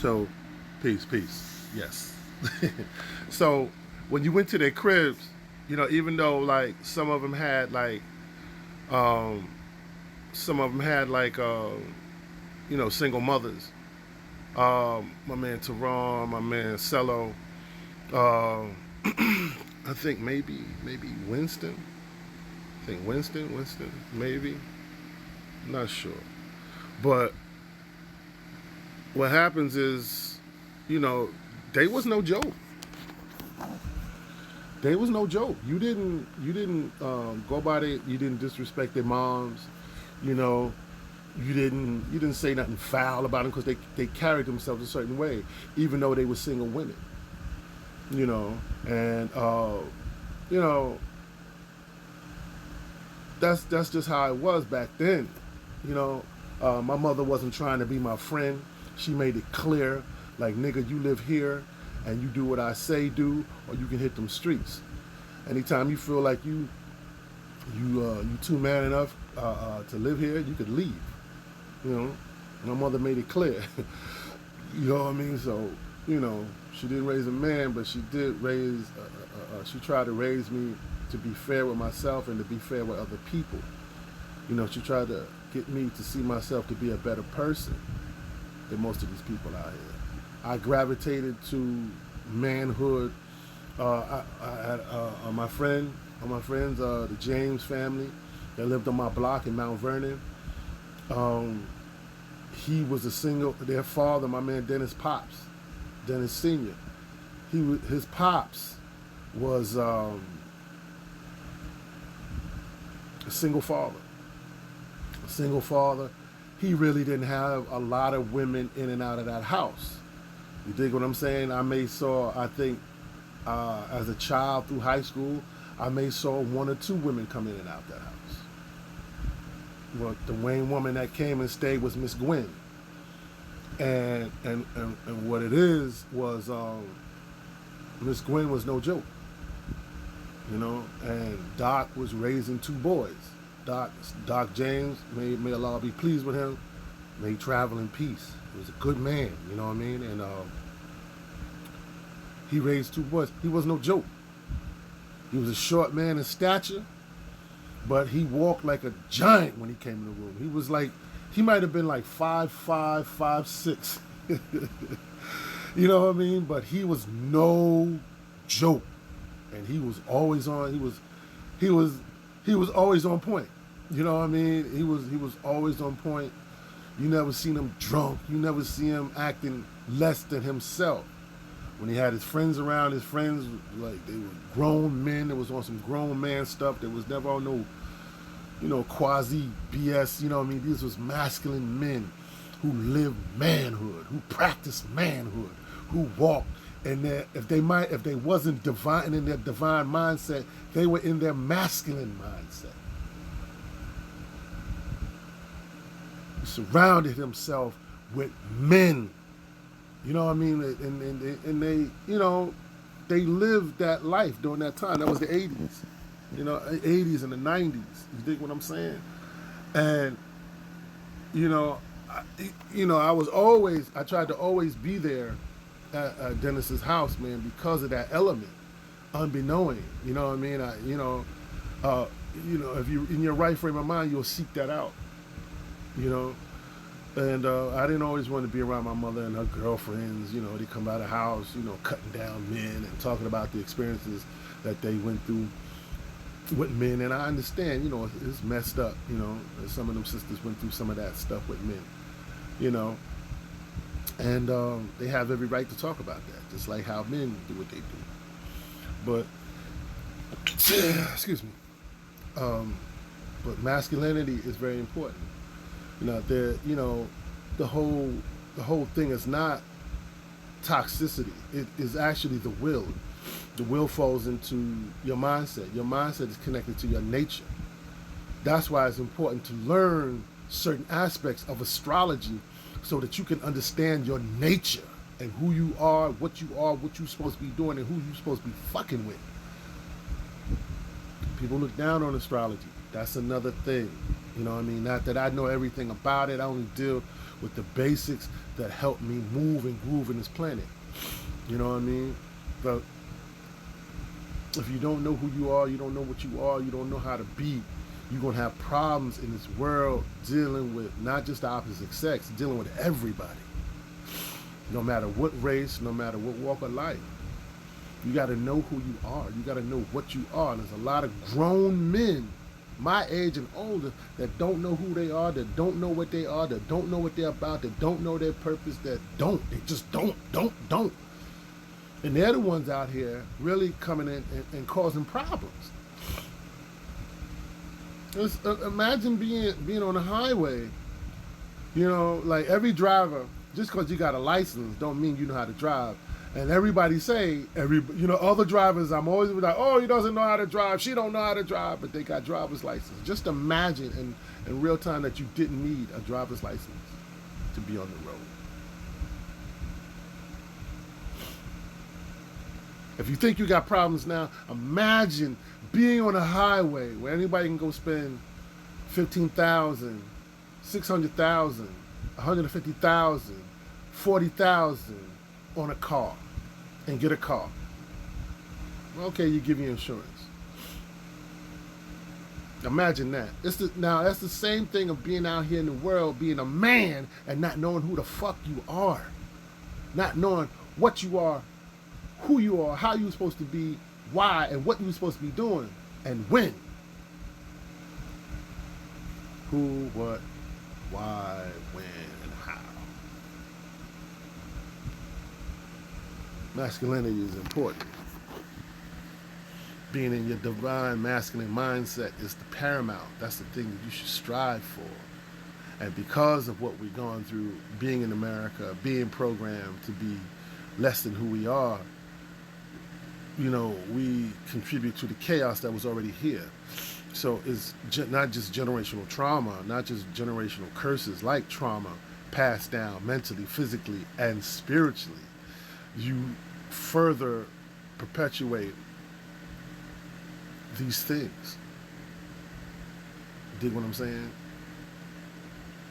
So, peace. Yes. So, when you went to their cribs, even though like um, some of them had like, single mothers. My man Teron, my man Cello. Uh, I think maybe Winston. I think Winston, maybe. I'm not sure. But what happens is, you know, they was no joke. They was no joke. You didn't go by it. You didn't disrespect their moms. You know, you didn't say nothing foul about them because they carried themselves a certain way, even though they were single women. You know, and you know that's just how it was back then. You know, my mother wasn't trying to be my friend. She made it clear, like, nigga, you live here and you do what I say do, or you can hit them streets. Anytime you feel like you too man enough to live here, you could leave. You know, my mother made it clear. You know what I mean? So, she didn't raise a man, but she did raise. She tried to raise me to be fair with myself and to be fair with other people. She tried to get me to see myself to be a better person than most of these people out here. I gravitated to manhood. I had my friends, the James family, that lived on my block in Mount Vernon. He was a single. Their father, my man Dennis Senior. His pops was a single father. A single father. He really didn't have a lot of women in and out of that house. You dig what I'm saying? I think, as a child through high school, I may saw one or two women come in and out that house. Well, the Wayne woman that came and stayed was Miss Gwen, and what it is was Miss Gwen was no joke, and Doc was raising two boys. Doc James, may Allah be pleased with him. May he travel in peace. He was a good man, you know what I mean? And he raised two boys. He was no joke. He was a short man in stature, but he walked like a giant when he came in the room. He was like, he might have been like 5'5", 5'6". You know what I mean? But he was no joke, and he was always on. He was always on point. You know what I mean? He was always on point. You never seen him drunk. You never see him acting less than himself. When he had his friends around, his friends, like, they were grown men. It was on some grown man stuff. There was never on no, quasi BS. You know what I mean? These was masculine men who lived manhood, who practiced manhood, who walked. And if they wasn't divine in their divine mindset, they were in their masculine mindset. He surrounded himself with men. You know what I mean? And they lived that life during that time. That was the 80s. 80s and the 90s. You dig what I'm saying? And, I tried to always be there at Dennis's house, man, because of that element, unbeknowing. You know what I mean? If you're in your right frame of mind, you'll seek that out. And I didn't always want to be around my mother and her girlfriends. They come out of the house, cutting down men and talking about the experiences that they went through with men. And I understand, it's messed up. Some of them sisters went through some of that stuff with men. And they have every right to talk about that, just like how men do what they do. But excuse me. But masculinity is very important. The whole thing is not toxicity. It is actually the will. The will falls into your mindset. Your mindset is connected to your nature. That's why it's important to learn certain aspects of astrology so that you can understand your nature and who you are, what you're supposed to be doing, and who you're supposed to be fucking with. People look down on astrology. That's another thing. You know what I mean? Not that I know everything about it. I only deal with the basics that help me move and groove in this planet. You know what I mean? But if you don't know who you are, you don't know what you are, you don't know how to be, you're going to have problems in this world dealing with not just the opposite sex, dealing with everybody. No matter what race, no matter what walk of life. You got to know who you are. You got to know what you are. And there's a lot of grown men, my age and older, that don't know who they are, that don't know what they are, that don't know what they're about, that don't know their purpose, that don't. They just don't. And they're the ones out here really coming in and causing problems. Imagine being on the highway, you know, like every driver, just because you got a license don't mean you know how to drive. And everybody say, other drivers, I'm always like, oh, he doesn't know how to drive, she don't know how to drive, but they got driver's license. Just imagine in real time that you didn't need a driver's license to be on the road. If you think you got problems now, imagine being on a highway where anybody can go spend $15,000, $600,000, $150,000, $40,000 on a car and get a car. Okay, you give you insurance. Imagine that. Now that's the same thing of being out here in the world, being a man and not knowing who the fuck you are, not knowing what you are, who you are, how you're supposed to be, why, and what you're supposed to be doing, and when. Who, what, why, when, and how. Masculinity is important. Being in your divine masculine mindset is the paramount. That's the thing that you should strive for. And because of what we've gone through, being in America, being programmed to be less than who we are, you know, we contribute to the chaos that was already here. So it's not just generational trauma, not just generational curses like trauma passed down mentally, physically, and spiritually. You further perpetuate these things. Dig what I'm saying?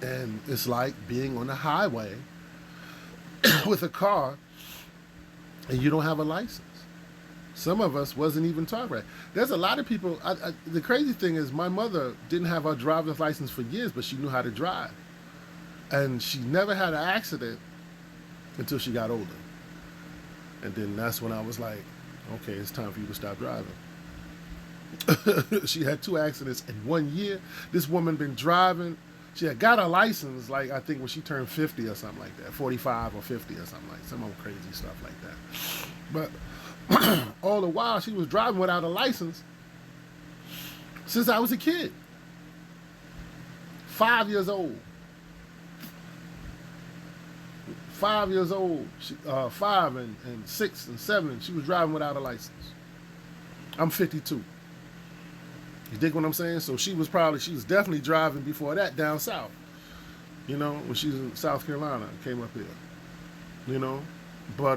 And it's like being on the highway with a car and you don't have a license. Some of us wasn't even taught right. There's a lot of people. The crazy thing is my mother didn't have her driver's license for years, but she knew how to drive. And she never had an accident until she got older. And then that's when I was like, okay, it's time for you to stop driving. She had 2 accidents in 1 year. This woman been driving. She had got a license, like, I think when she turned 50 or something like that, 45 or 50 or something like some old crazy stuff like that. But all the while, she was driving without a license since I was a kid. 5 years old. 5 years old. 5 and 6 and 7, she was driving without a license. I'm 52. You dig what I'm saying? So she was definitely driving before that down south. You know, when she was in South Carolina, came up here. You know, but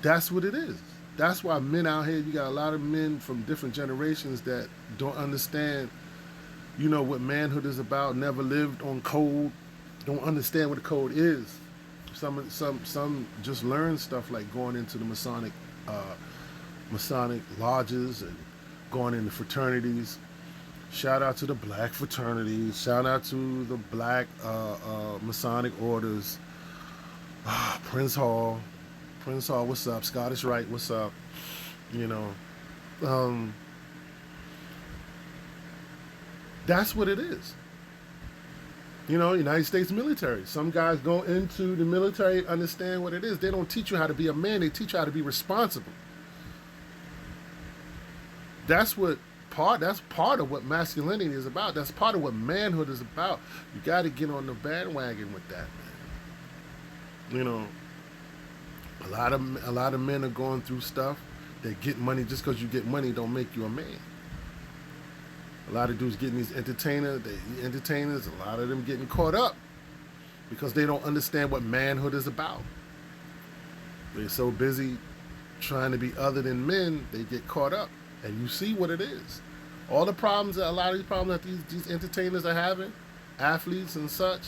that's what it is. That's why men out here, you got a lot of men from different generations that don't understand, you know, what manhood is about, never lived on code, don't understand what a code is. Some just learn stuff like going into the Masonic lodges and going into fraternities. Shout out to the black fraternities. Shout out to the black Masonic orders. Prince Hall, what's up? Scottish Rite, what's up? You know, that's what it is. You know, United States military. Some guys go into the military, understand what it is. They don't teach you how to be a man. They teach you how to be responsible. That's part of what masculinity is about. That's part of what manhood is about. You got to get on the bandwagon with that, man. You know, a lot of men are going through stuff. They get money. Just because you get money don't make you a man. A lot of dudes getting these entertainers, a lot of them getting caught up because they don't understand what manhood is about. They're so busy trying to be other than men, they get caught up. And you see what it is. All the problems, a lot of these problems that these entertainers are having, athletes and such,